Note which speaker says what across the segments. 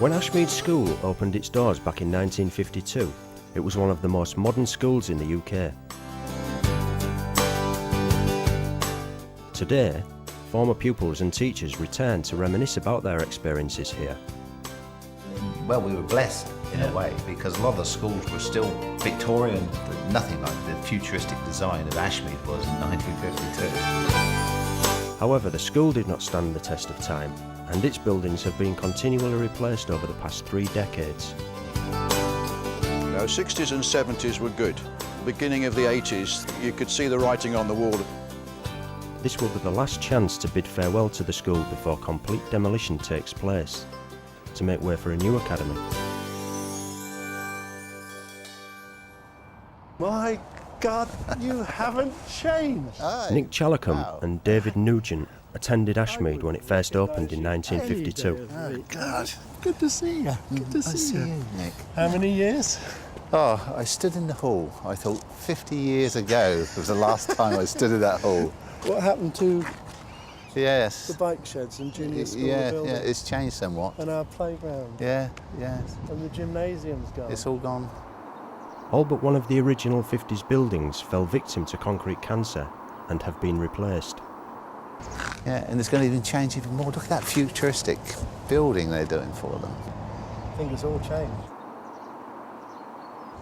Speaker 1: When Ashmead School opened its doors back in 1952, it was one of the most modern schools in the UK. Today, former pupils and teachers return to reminisce about their experiences here.
Speaker 2: Well, we were blessed in a way, because a lot of the schools were still Victorian, nothing like the futuristic design of Ashmead was in 1952.
Speaker 1: However, the school did not stand the test of time, and its buildings have been continually replaced over the past 3 decades.
Speaker 3: Now, 60s and 70s were good. Beginning of the 80s, you could see the writing on the wall.
Speaker 1: This will be the last chance to bid farewell to the school before complete demolition takes place, to make way for a new academy.
Speaker 4: My God, you haven't changed.
Speaker 1: Nick Chalacombe and David Nugent attended Ashmead when it first opened in 1952.
Speaker 4: Oh, God. Good to see you. Good to see you.
Speaker 2: Nick.
Speaker 4: How many years?
Speaker 2: Oh, I stood in the hall. I thought 50 years ago was the last time I stood in that hall.
Speaker 4: What happened to
Speaker 2: Yes.
Speaker 4: the bike sheds and junior school building?
Speaker 2: Yeah, it's changed somewhat.
Speaker 4: And our playground?
Speaker 2: Yeah, yes.
Speaker 4: And the gymnasium's gone?
Speaker 2: It's all gone.
Speaker 1: All but one of the original 50s buildings fell victim to concrete cancer and have been replaced.
Speaker 2: Yeah, and it's going to even change even more. Look at that futuristic building they're doing for them.
Speaker 4: I think it's all changed.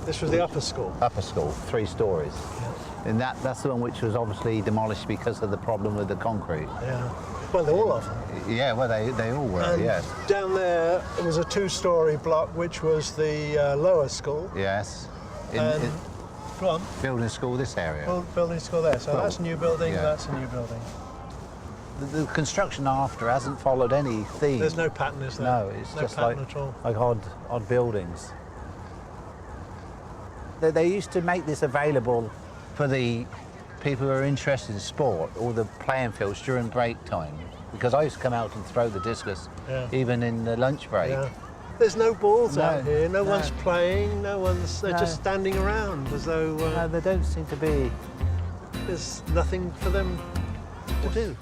Speaker 4: This was the upper school?
Speaker 2: Upper school, 3 stories.
Speaker 4: Yes.
Speaker 2: And that's the one which was obviously demolished because of the problem with the concrete.
Speaker 4: Yeah. Well, all of them.
Speaker 2: Yeah, well, they all were,
Speaker 4: And
Speaker 2: yes.
Speaker 4: down there was a 2-storey block, which was the lower school.
Speaker 2: Yes.
Speaker 4: Go on.
Speaker 2: Building school, this area.
Speaker 4: Well, building school there. So
Speaker 2: Well,
Speaker 4: that's a new building,
Speaker 2: yeah.
Speaker 4: that's a new building.
Speaker 2: The construction after hasn't followed any theme.
Speaker 4: There's no pattern, is there?
Speaker 2: No, it's
Speaker 4: no
Speaker 2: just
Speaker 4: pattern
Speaker 2: like
Speaker 4: at all.
Speaker 2: odd buildings. They used to make this available for the people who are interested in sport, or the playing fields during break time, because I used to come out and throw the discus, even in the lunch break.
Speaker 4: Yeah. There's no balls out
Speaker 2: No,
Speaker 4: here, no
Speaker 2: no.
Speaker 4: one's playing, they're
Speaker 2: No.
Speaker 4: just standing around as though
Speaker 2: No, they don't seem to be.
Speaker 4: there's nothing for them to do.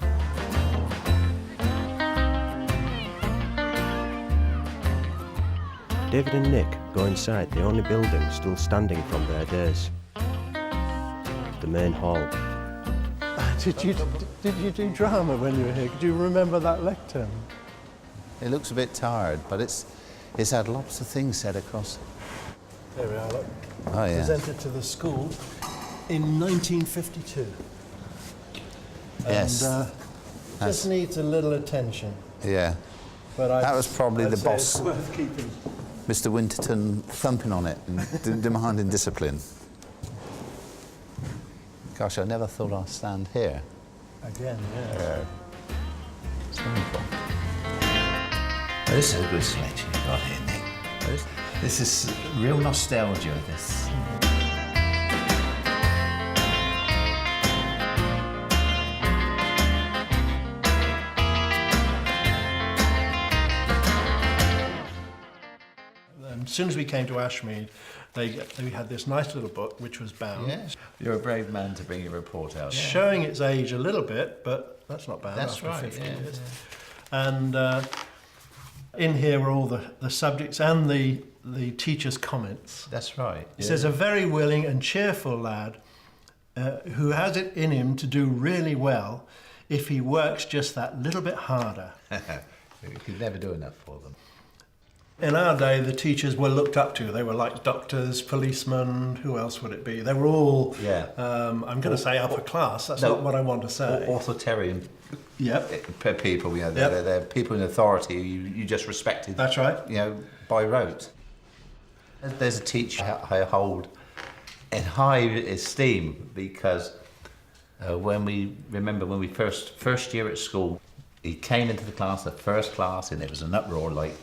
Speaker 1: David and Nick go inside the only building still standing from their days. The main hall.
Speaker 4: Did you do drama when you were here? Do you remember that lectern?
Speaker 2: It looks a bit tired, but it's had lots of things said across.
Speaker 4: There we are, look.
Speaker 2: Oh, yeah.
Speaker 4: Presented to the school in 1952.
Speaker 2: Yes.
Speaker 4: And just needs a little attention.
Speaker 2: Yeah.
Speaker 4: But
Speaker 2: That was probably
Speaker 4: I'd
Speaker 2: the
Speaker 4: say
Speaker 2: boss.
Speaker 4: It's worth keeping.
Speaker 2: Mr. Winterton thumping on it and demanding discipline. Gosh, I never thought I'd stand here.
Speaker 4: Again, yeah.
Speaker 2: It's wonderful. This is a good selection you've got here, Nick. This is real nostalgia, this.
Speaker 4: As soon as we came to Ashmead, they had this nice little book which was bound,
Speaker 2: Yes. You're a brave man to bring your report out.
Speaker 4: showing its age a little bit, but that's not bad.
Speaker 2: That's
Speaker 4: after
Speaker 2: right,
Speaker 4: 50
Speaker 2: yeah,
Speaker 4: years. And in here were all the subjects and the teachers' comments.
Speaker 2: That's right.
Speaker 4: It says, a very willing and cheerful lad who has it in him to do really well if he works just that little bit harder.
Speaker 2: You could never do enough for them.
Speaker 4: In our day, the teachers were looked up to. They were like doctors, policemen, who else would it be? They were all, I'm going to say upper class, that's not what I want to say.
Speaker 2: Authoritarian
Speaker 4: Yep,
Speaker 2: people, they're people in authority you just respected.
Speaker 4: that's right.
Speaker 2: By rote. There's a teacher I hold in high esteem because when we first year at school, he came into the class, the first class, and there was an uproar like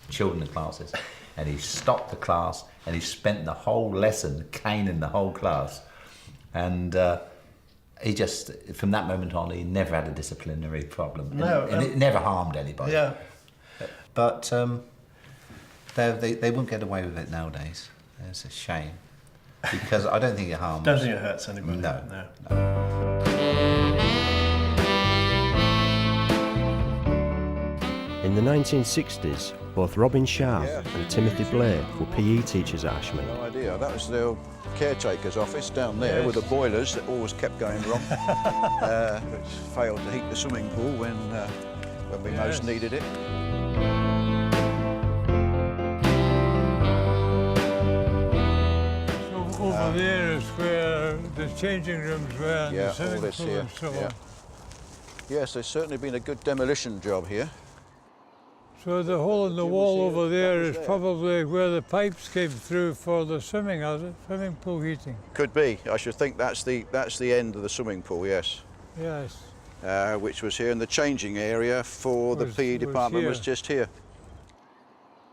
Speaker 2: children in classes, and he stopped the class and he spent the whole lesson caning the whole class, and he just, from that moment on, he never had a disciplinary problem. And it never harmed anybody.
Speaker 4: Yeah.
Speaker 2: But they won't get away with it nowadays. It's a shame, because I don't think it harms.
Speaker 4: Don't think it hurts anybody.
Speaker 2: No.
Speaker 1: In the 1960s, Both Robin Sharp and Timothy Blake were PE teachers at Ashmead.
Speaker 3: No idea. That was the old caretaker's office down there with the boilers that always kept going wrong, which failed to heat the swimming pool when we most needed it.
Speaker 5: Over there is where the changing rooms were, and
Speaker 3: Yeah,
Speaker 5: the swimming
Speaker 3: all this
Speaker 5: pool
Speaker 3: here.
Speaker 5: and so
Speaker 3: Yeah.
Speaker 5: on.
Speaker 3: Yes, there's certainly been a good demolition job here.
Speaker 5: So the hole in the wall over there is probably where the pipes came through for the swimming, is it? Swimming pool heating.
Speaker 3: Could be. I should think that's the end of the swimming pool. Yes.
Speaker 5: Yes.
Speaker 3: Which was here, and the changing area for the PE department was just here.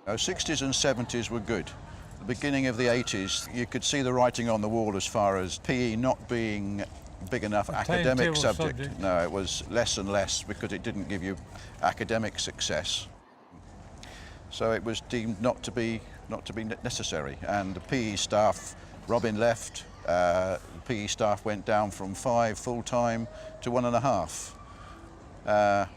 Speaker 3: 60s and 70s were good. The beginning of the 80s, you could see the writing on the wall as far as PE not being big enough academic subject. No, it was less and less because it didn't give you academic success. So it was deemed not to be necessary. And the PE staff, Robin left. The PE staff went down from 5 full-time to 1.5,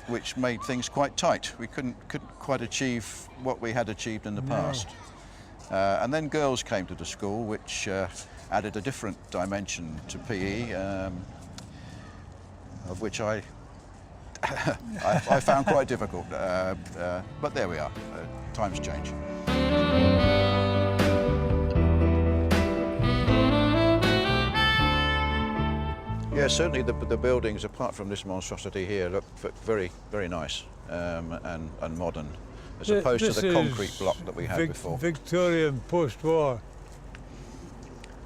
Speaker 3: which made things quite tight. We couldn't quite achieve what we had achieved in the past. And then girls came to the school, which added a different dimension to PE, of which I found quite difficult. But there we are. Times change. Yeah, certainly the buildings, apart from this monstrosity here, look very, very nice and modern, as opposed to the concrete block that we had before.
Speaker 5: Victorian post-war.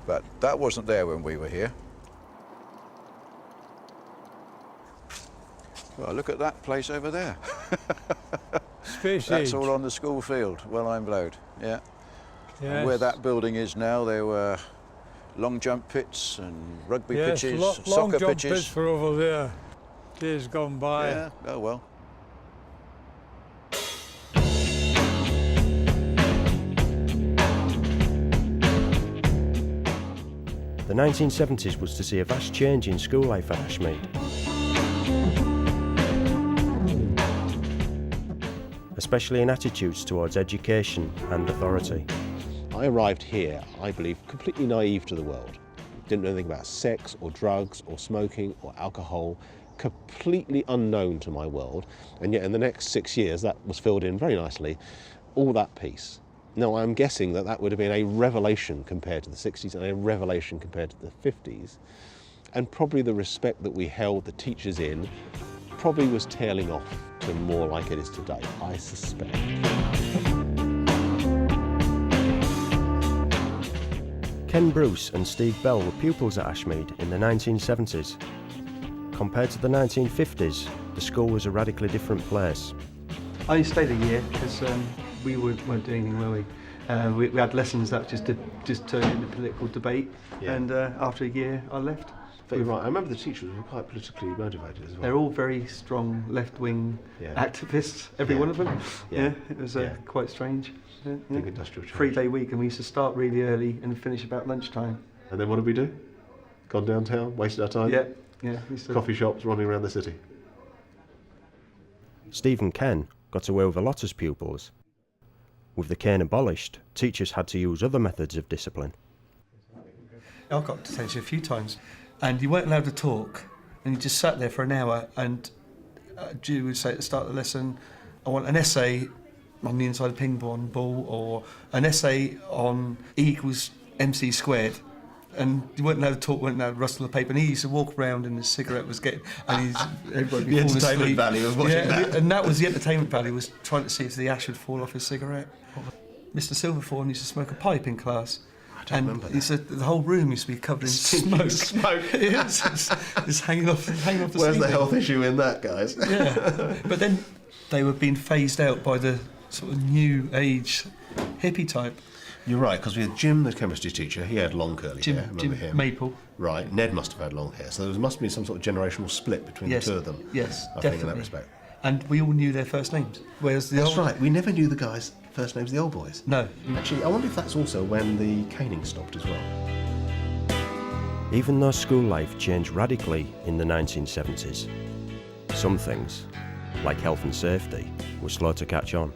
Speaker 3: But that wasn't there when we were here. Well, look at that place over there.
Speaker 5: Space
Speaker 3: That's
Speaker 5: age.
Speaker 3: all on the school field. Well, I'm blowed. Yeah.
Speaker 5: Yes.
Speaker 3: And where that building is now, there were long jump pits and rugby pitches,
Speaker 5: long
Speaker 3: soccer
Speaker 5: jump
Speaker 3: pitches.
Speaker 5: pits were over there. Days gone by.
Speaker 3: Yeah. Oh well.
Speaker 1: The 1970s was to see a vast change in school life at Ashmead. Especially in attitudes towards education and authority.
Speaker 6: I arrived here, I believe, completely naive to the world. Didn't know anything about sex or drugs or smoking or alcohol, completely unknown to my world. And yet in the next 6 years, that was filled in very nicely, all that piece. Now, I'm guessing that that would have been a revelation compared to the 60s and a revelation compared to the 50s. And probably the respect that we held the teachers in probably was tailing off to more like it is today, I suspect.
Speaker 1: Ken Bruce and Steve Bell were pupils at Ashmead in the 1970s. Compared to the 1950s, the school was a radically different place.
Speaker 7: I only stayed a year because we weren't doing anything, were we? We had lessons that just turned into political debate, and after a year I left.
Speaker 6: But you're right, I remember the teachers were quite politically motivated as well.
Speaker 7: They're all very strong left-wing activists, every one of them. Yeah, it was quite strange.
Speaker 6: Big industrial change.
Speaker 7: 3-day week, and we used to start really early and finish about lunchtime.
Speaker 6: And then what did we do? Gone downtown, wasted our time?
Speaker 7: Yeah.
Speaker 6: Coffee shops, running around the city.
Speaker 1: Steve and Ken got away with a lot as pupils. With the cane abolished, teachers had to use other methods of discipline.
Speaker 7: I got detention a few times, and you weren't allowed to talk, and you just sat there for an hour, and Jew would say at the start of the lesson, I want an essay on the inside of a ping pong ball, or an essay on E equals MC squared. And you weren't allowed to talk, weren't allowed to rustle the paper, and he used to walk around and his cigarette was getting, and everybody
Speaker 4: The entertainment value of watching that.
Speaker 7: And that was the entertainment value, was trying to see if the ash would fall off his cigarette. Mr. Silverthorne used to smoke a pipe in class. And
Speaker 6: remember
Speaker 7: he said the whole room used to be covered in smoke. It's hanging off the
Speaker 6: Where's the
Speaker 7: ceiling.
Speaker 6: health issue in that, guys?
Speaker 7: Yeah, but then they were being phased out by the sort of new age hippie type.
Speaker 6: You're right, because we had Jim, the chemistry teacher, he had long curly hair, remember
Speaker 7: Jim
Speaker 6: him?
Speaker 7: Maple.
Speaker 6: Right, Ned must have had long hair, so there must have been some sort of generational split between the two of them.
Speaker 7: Yes,
Speaker 6: I
Speaker 7: definitely.
Speaker 6: think in that respect.
Speaker 7: And we all knew their first names. Whereas the
Speaker 6: That's
Speaker 7: old,
Speaker 6: right, we never knew the guys' first names, the old boys.
Speaker 7: No.
Speaker 6: Actually, I wonder if that's also when the caning stopped as well.
Speaker 1: Even though school life changed radically in the 1970s, some things, like health and safety, were slow to catch on.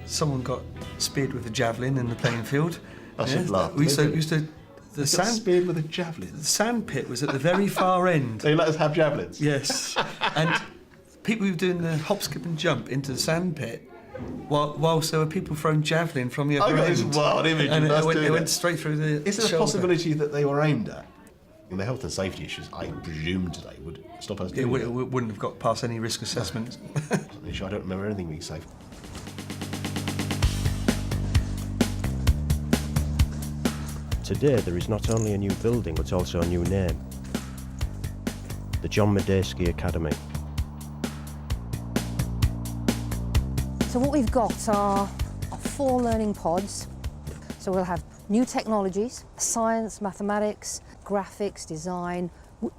Speaker 7: someone got speared with a javelin in the playing field.
Speaker 6: I should laugh.
Speaker 7: We used to the sand
Speaker 6: speared with a javelin.
Speaker 7: The sand pit was at the very far end.
Speaker 6: They let us have javelins?
Speaker 7: Yes. And people were doing the hop, skip and jump into the sand pit whilst there were people throwing javelin from the other end.
Speaker 6: This wild image.
Speaker 7: And it went straight through the
Speaker 6: Is there
Speaker 7: shoulder.
Speaker 6: a possibility that they were aimed at? The health and safety issues, I presumed they would stop us doing
Speaker 7: It wouldn't have got past any risk assessment.
Speaker 6: I don't remember anything being safe.
Speaker 1: Today there is not only a new building but also a new name. The John Medeski Academy.
Speaker 8: So what we've got are 4 learning pods. So we'll have new technologies, science, mathematics, graphics, design,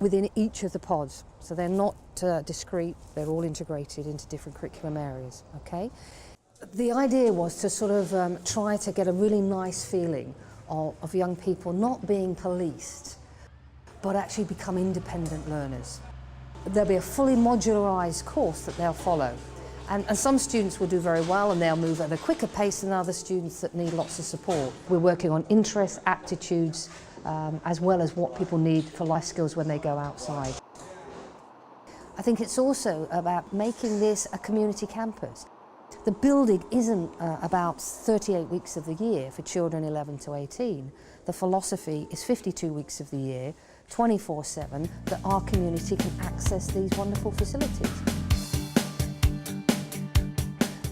Speaker 8: within each of the pods. So they're not discrete, they're all integrated into different curriculum areas, okay? The idea was to sort of try to get a really nice feeling of young people not being policed, but actually become independent learners. There'll be a fully modularised course that they'll follow. And some students will do very well and they'll move at a quicker pace than other students that need lots of support. We're working on interests, aptitudes, as well as what people need for life skills when they go outside. I think it's also about making this a community campus. The building isn't about 38 weeks of the year for children 11 to 18. The philosophy is 52 weeks of the year, 24/7, that our community can access these wonderful facilities.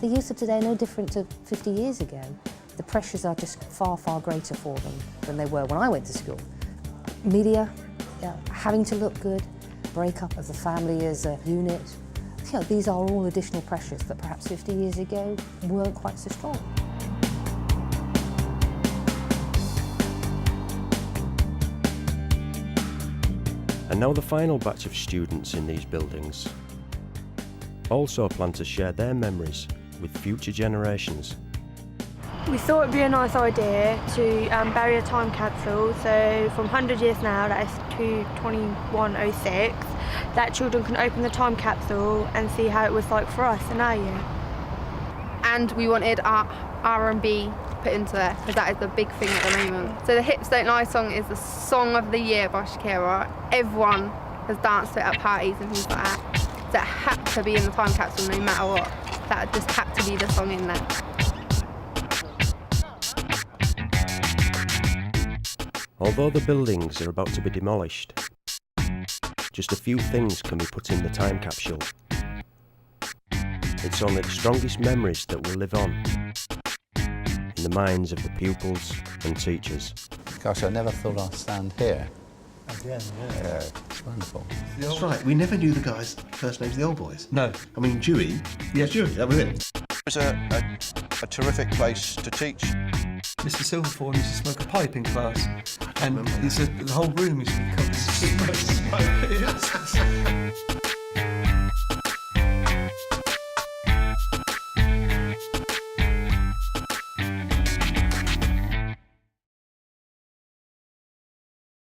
Speaker 8: The youth of today are no different to 50 years ago. The pressures are just far, far greater for them than they were when I went to school. Media, having to look good, breakup of the family as a unit. You know, these are all additional pressures that perhaps 50 years ago weren't quite so strong.
Speaker 1: And now the final batch of students in these buildings also plan to share their memories with future generations.
Speaker 9: We thought it'd be a nice idea to bury a time capsule, so from 100 years now, that is to 2106, that children can open the time capsule and see how it was like for us in our year.
Speaker 10: And we wanted our R&B put into there, because that is the big thing at the moment. So the Hips Don't Lie song is the song of the year by Shakira. Everyone has danced to it at parties and things like that. So it had to be in the time capsule no matter what. That just had to be the song in there.
Speaker 1: Although the buildings are about to be demolished, just a few things can be put in the time capsule. It's only the strongest memories that will live on in the minds of the pupils and teachers.
Speaker 2: Gosh, I never thought I'd stand here.
Speaker 4: Again,
Speaker 2: Yeah, it's wonderful.
Speaker 6: That's right, we never knew the guys' first names of the old boys.
Speaker 7: No.
Speaker 6: I mean, Dewey. Yeah, Dewey, that was it.
Speaker 3: It was a terrific place to teach.
Speaker 7: Mr. Silverthorne used to smoke a pipe in class, and he said the whole room used to be covered in smoke.